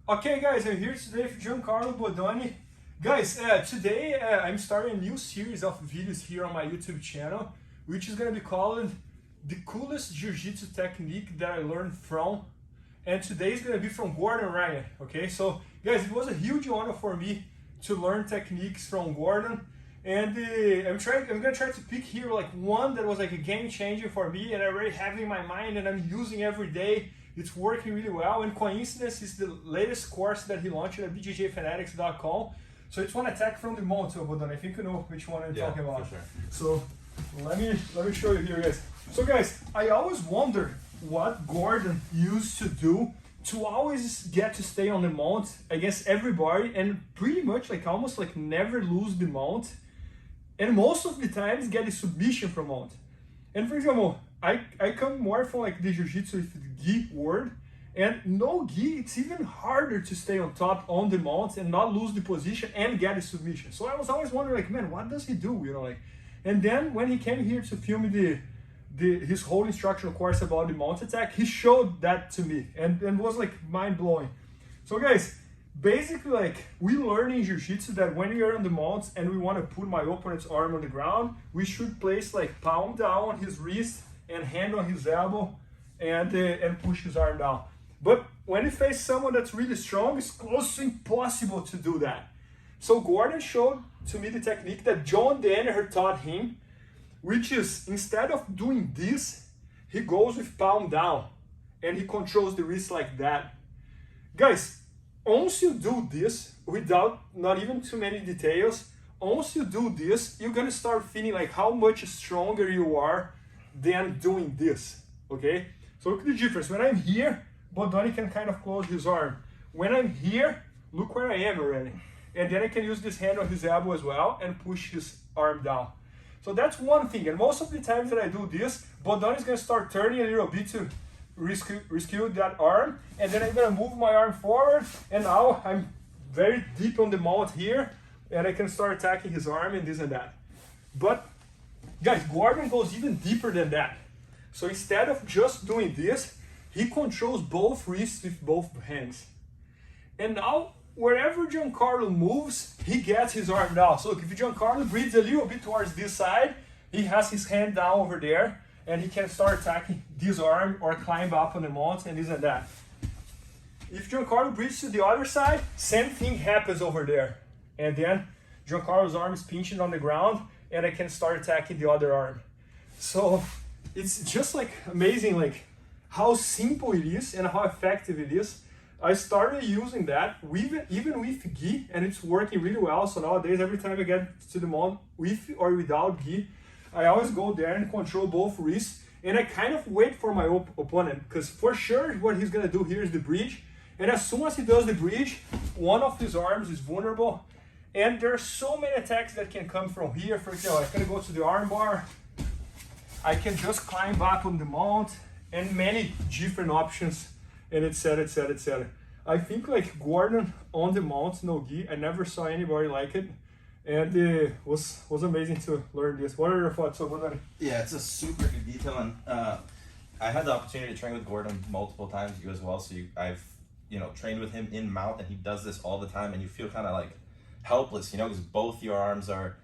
Okay guys, I'm here today with Giancarlo Bodoni. Guys, today I'm starting a new series of videos here on my YouTube channel, which is going to be called The Coolest Jiu-Jitsu Technique That I Learned From. And today is going to be from Gordon Ryan, okay? So guys, it was a huge honor for me to learn techniques from Gordon. And I'm going to try to pick here like one that was like a game changer for me and I already have in my mind and I'm using every day. It's working really well, and coincidence is the latest course that he launched at IBJJFanatics.com. So it's one attack from the mount, Bodoni. I think you know which one I'm talking about. For sure. So let me show you here, guys. So guys, I always wondered what Gordon used to do to always get to stay on the mount against everybody and pretty much like almost like never lose the mount, and most of the times get a submission from mount. And for example, I come more from like the jiu-jitsu with the gi world, and no gi, it's even harder to stay on top on the mount and not lose the position and get a submission. So I was always wondering like, man, what does he do? You know, like, and then when he came here to film his whole instructional course about the mount attack, he showed that to me and was like mind-blowing. So guys, basically like we learn in jiu-jitsu that when we are on the mount and we want to put my opponent's arm on the ground, we should place like palm down on his wrist and hand on his elbow and push his arm down. But when you face someone that's really strong, it's close to impossible to do that. So Gordon showed to me the technique that John Danaher taught him, which is instead of doing this, he goes with palm down and he controls the wrist like that. Guys, once you do this, without not even too many details, once you do this, you're gonna start feeling like how much stronger you are than doing this, okay? So look at the difference. When I'm here, Bodoni can kind of close his arm. When I'm here, look where I am already. And then I can use this hand on his elbow as well and push his arm down. So that's one thing. And most of the times that I do this, Bodoni is gonna start turning a little bit to rescue that arm, and then I'm gonna move my arm forward, and now I'm very deep on the mount here, and I can start attacking his arm and this and that. But guys, Gordon goes even deeper than that. So instead of just doing this, he controls both wrists with both hands. And now, wherever Giancarlo moves, he gets his arm down. So if Giancarlo breathes a little bit towards this side, he has his hand down over there, and he can start attacking this arm or climb up on the mount and this and that. If Giancarlo breathes to the other side, same thing happens over there. And then Giancarlo's arm is pinching on the ground, and I can start attacking the other arm. So it's just like amazing like how simple it is and how effective it is. I started using that even with gi, and it's working really well. So nowadays, every time I get to the mount with or without gi, I always go there and control both wrists, and I kind of wait for my opponent, because for sure what he's gonna do here is the bridge, and as soon as he does the bridge, one of his arms is vulnerable. And there are so many attacks that can come from here. For example, I can go to the arm bar, I can just climb up on the mount, and many different options, and etc, etc, etc. I think like Gordon on the mount, no gi, I never saw anybody like it, and it was amazing to learn this. What are your thoughts on that? Yeah, it's a super good detail, and I had the opportunity to train with Gordon multiple times, you as well. So I've trained with him in mount, and he does this all the time, and you feel kind of like helpless, because both your arms are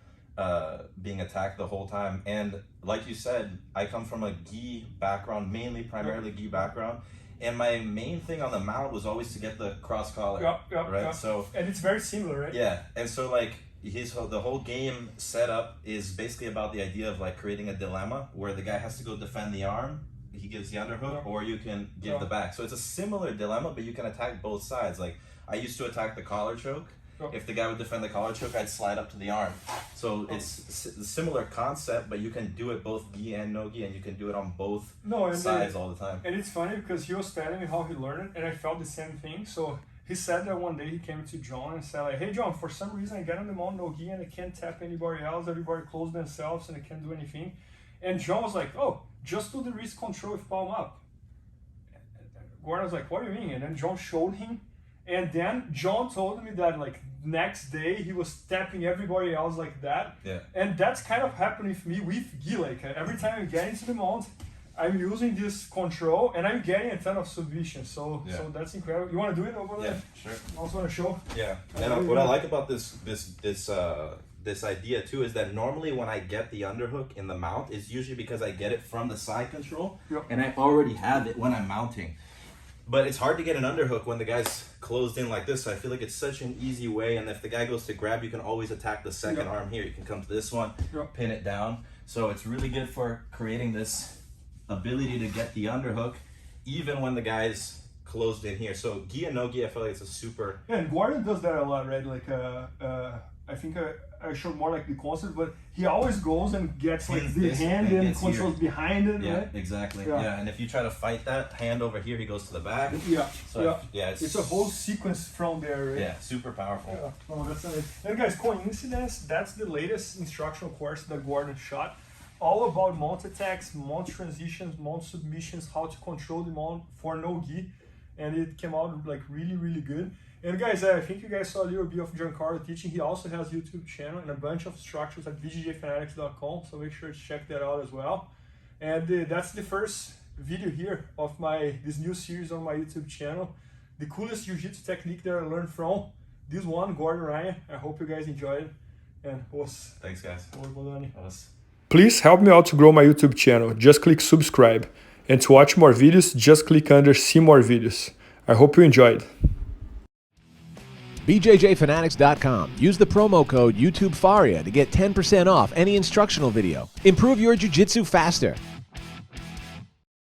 being attacked the whole time. And like you said, I come from a gi background, primarily gi background, and my main thing on the mount was always to get the cross collar, right? Yeah. So, and it's very similar, right? Yeah, and so like the whole game setup is basically about the idea of like creating a dilemma where the guy has to go defend the arm, he gives the underhook, or you can give the back. So it's a similar dilemma, but you can attack both sides. Like I used to attack the collar choke. If the guy would defend the collar choke, I'd slide up to the arm. So it's a similar concept, but you can do it both gi and no gi, and you can do it on both sides all the time. And it's funny because he was telling me how he learned it, and I felt the same thing. So he said that one day he came to John and said like, hey John, for some reason I get on the mount no gi and I can't tap anybody else, everybody close themselves and I can't do anything. And John was like, oh, just do the wrist control with palm up. Gordon was like, what do you mean? And then John showed him, and then John told me that like next day he was tapping everybody else like that. Yeah. And that's kind of happened with me with gi. Like every time I get into the mount, I'm using this control and I'm getting a ton of submission. So that's incredible. You want to do it over there? Yeah, sure. I also want to show. Yeah, and what I like about this idea too is that normally when I get the underhook in the mount is usually because I get it from the side control and I already have it when I'm mounting. But it's hard to get an underhook when the guy's closed in like this. So I feel like it's such an easy way. And if the guy goes to grab, you can always attack the second arm here. You can come to this one, pin it down. So it's really good for creating this ability to get the underhook, even when the guy's closed in here. So gi and no gi, I feel like it's a super... Yeah, and Gordon does that a lot, right? Like, I think I showed more like the concept, but he always goes and gets like the hand and controls behind it, yeah, right? Exactly. Yeah, and if you try to fight that hand over here, he goes to the back. It's a whole sequence from there, right? Yeah, super powerful. Yeah. Oh, that's amazing. And guys, coincidence, that's the latest instructional course that Gordon shot. All about mount attacks, mount transitions, mount submissions, how to control the mount for no gi. And it came out like really, really good. And guys, I think you guys saw a little bit of Giancarlo teaching. He also has a YouTube channel and a bunch of instructors at IBJJFanatics.com, so make sure to check that out as well. And that's the first video here of this new series on my YouTube channel. The coolest jiu-jitsu technique that I learned from this one, Gordon Ryan. I hope you guys enjoyed it. And thanks guys. Please help me out to grow my YouTube channel. Just click subscribe. And to watch more videos, just click under see more videos. I hope you enjoyed. IBJJFanatics.com. Use the promo code YouTube Faria to get 10% off any instructional video. Improve your jiu-jitsu faster.